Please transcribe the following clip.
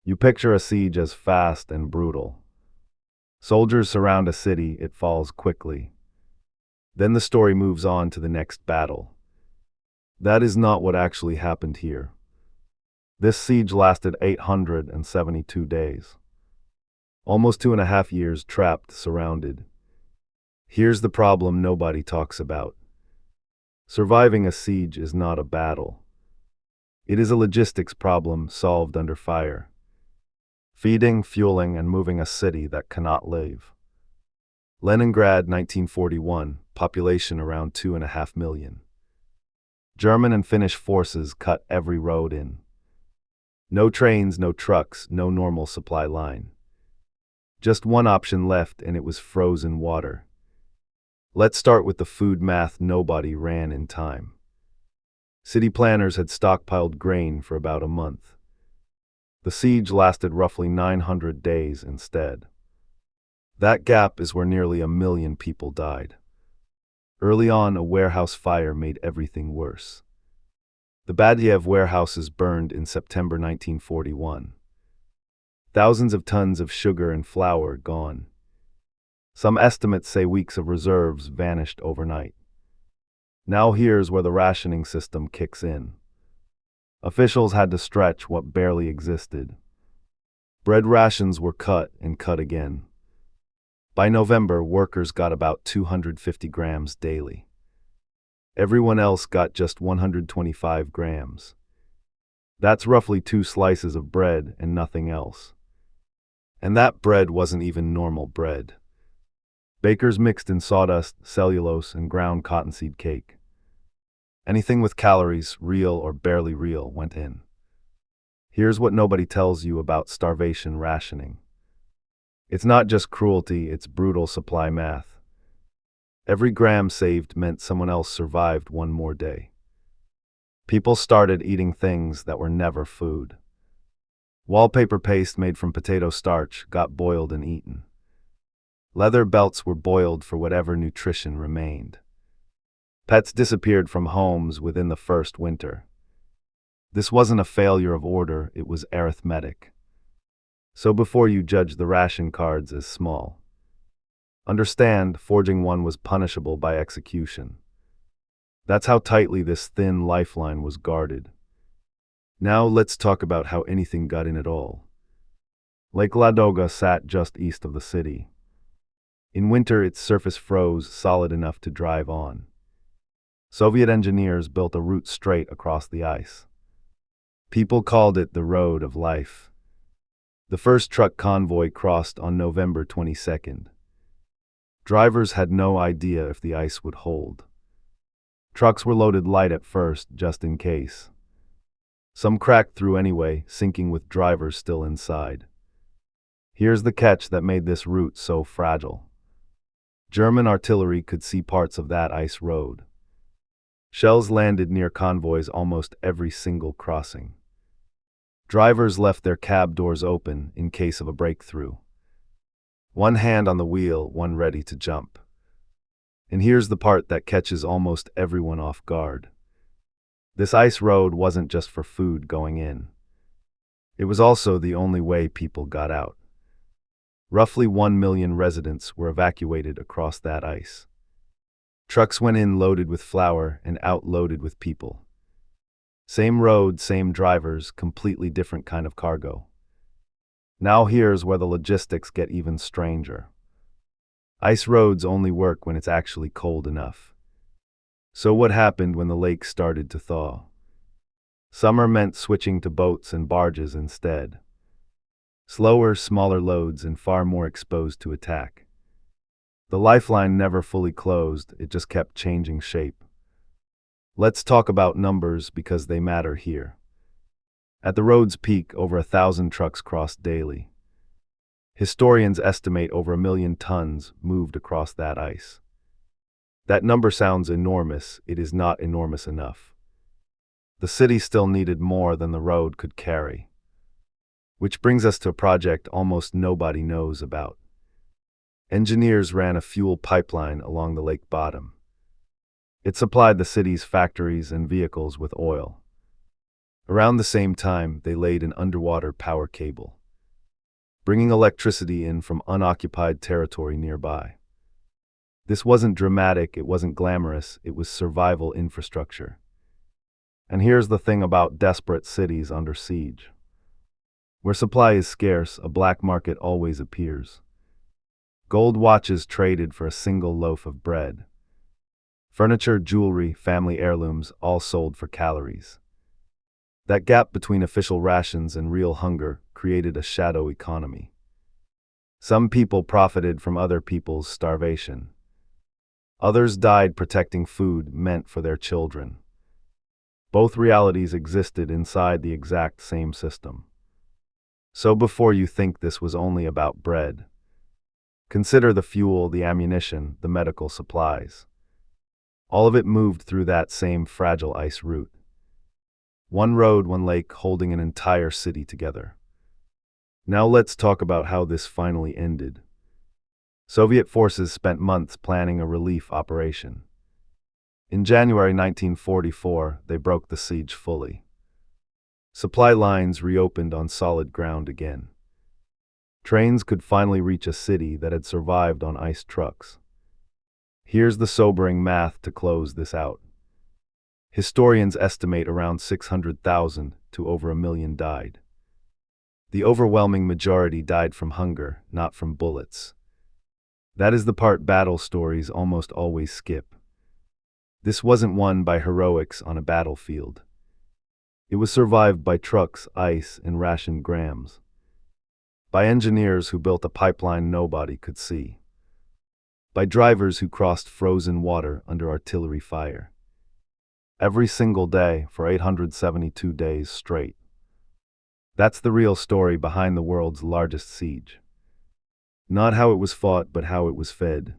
You picture a siege as fast and brutal. Soldiers surround a city, it falls quickly. Then the story moves on to the next battle. That is not what actually happened here. This siege lasted 872 days. Almost 2.5 years trapped, surrounded. Here's the problem nobody talks about. Surviving a siege is not a battle. It is a logistics problem solved under fire. Feeding, fueling, and moving a city that cannot live. Leningrad, 1941, population around 2.5 million. German and Finnish forces cut every road in. No trains, no trucks, no normal supply line. Just one option left, and it was frozen water. Let's start with the food math nobody ran in time. City planners had stockpiled grain for about a month. The siege lasted roughly 900 days instead. That gap is where nearly 1 million people died. Early on, a warehouse fire made everything worse. The Badyev warehouses burned in September 1941. Thousands of tons of sugar and flour gone. Some estimates say weeks of reserves vanished overnight. Now here's where the rationing system kicks in. Officials had to stretch what barely existed. Bread rations were cut and cut again. By November, workers got about 250 grams daily. Everyone else got just 125 grams. That's roughly 2 slices of bread and nothing else. And that bread wasn't even normal bread. Bakers mixed in sawdust, cellulose, and ground cottonseed cake. Anything with calories, real or barely real, went in. Here's what nobody tells you about starvation rationing. It's not just cruelty, it's brutal supply math. Every gram saved meant someone else survived one more day. People started eating things that were never food. Wallpaper paste made from potato starch got boiled and eaten. Leather belts were boiled for whatever nutrition remained. Pets disappeared from homes within the first winter. This wasn't a failure of order, it was arithmetic. So before you judge the ration cards as small, understand forging one was punishable by execution. That's how tightly this thin lifeline was guarded. Now let's talk about how anything got in at all. Lake Ladoga sat just east of the city. In winter, its surface froze solid enough to drive on. Soviet engineers built a route straight across the ice. People called it the Road of Life. The first truck convoy crossed on November 22nd. Drivers had no idea if the ice would hold. Trucks were loaded light at first, just in case. Some cracked through anyway, sinking with drivers still inside. Here's the catch that made this route so fragile. German artillery could see parts of that ice road. Shells landed near convoys almost every single crossing. Drivers left their cab doors open in case of a breakthrough. One hand on the wheel, one ready to jump. And here's the part that catches almost everyone off guard. This ice road wasn't just for food going in. It was also the only way people got out. Roughly 1 million residents were evacuated across that ice. Trucks went in loaded with flour and out loaded with people. Same road, same drivers, completely different kind of cargo. Now here's where the logistics get even stranger. Ice roads only work when it's actually cold enough. So what happened when the lake started to thaw? Summer meant switching to boats and barges instead. Slower, smaller loads and far more exposed to attack. The lifeline never fully closed, it just kept changing shape. Let's talk about numbers because they matter here. At the road's peak, over 1,000 trucks crossed daily. Historians estimate over 1 million tons moved across that ice. That number sounds enormous, it is not enormous enough. The city still needed more than the road could carry. Which brings us to a project almost nobody knows about. Engineers ran a fuel pipeline along the lake bottom. It supplied the city's factories and vehicles with oil. Around the same time, they laid an underwater power cable, bringing electricity in from unoccupied territory nearby. This wasn't dramatic, it wasn't glamorous, it was survival infrastructure. And here's the thing about desperate cities under siege. Where supply is scarce, a black market always appears. Gold watches traded for a single loaf of bread. Furniture, jewelry, family heirlooms, all sold for calories. That gap between official rations and real hunger created a shadow economy. Some people profited from other people's starvation. Others died protecting food meant for their children. Both realities existed inside the exact same system. So before you think this was only about bread, consider the fuel, the ammunition, the medical supplies. All of it moved through that same fragile ice route. One road, one lake, holding an entire city together. Now let's talk about how this finally ended. Soviet forces spent months planning a relief operation. In January 1944, they broke the siege fully. Supply lines reopened on solid ground again. Trains could finally reach a city that had survived on ice trucks. Here's the sobering math to close this out. Historians estimate around 600,000 to over 1 million died. The overwhelming majority died from hunger, not from bullets. That is the part battle stories almost always skip. This wasn't won by heroics on a battlefield. It was survived by trucks, ice, and rationed grams. By engineers who built a pipeline nobody could see. By drivers who crossed frozen water under artillery fire. Every single day for 872 days straight. That's the real story behind the world's largest siege. Not how it was fought, but how it was fed.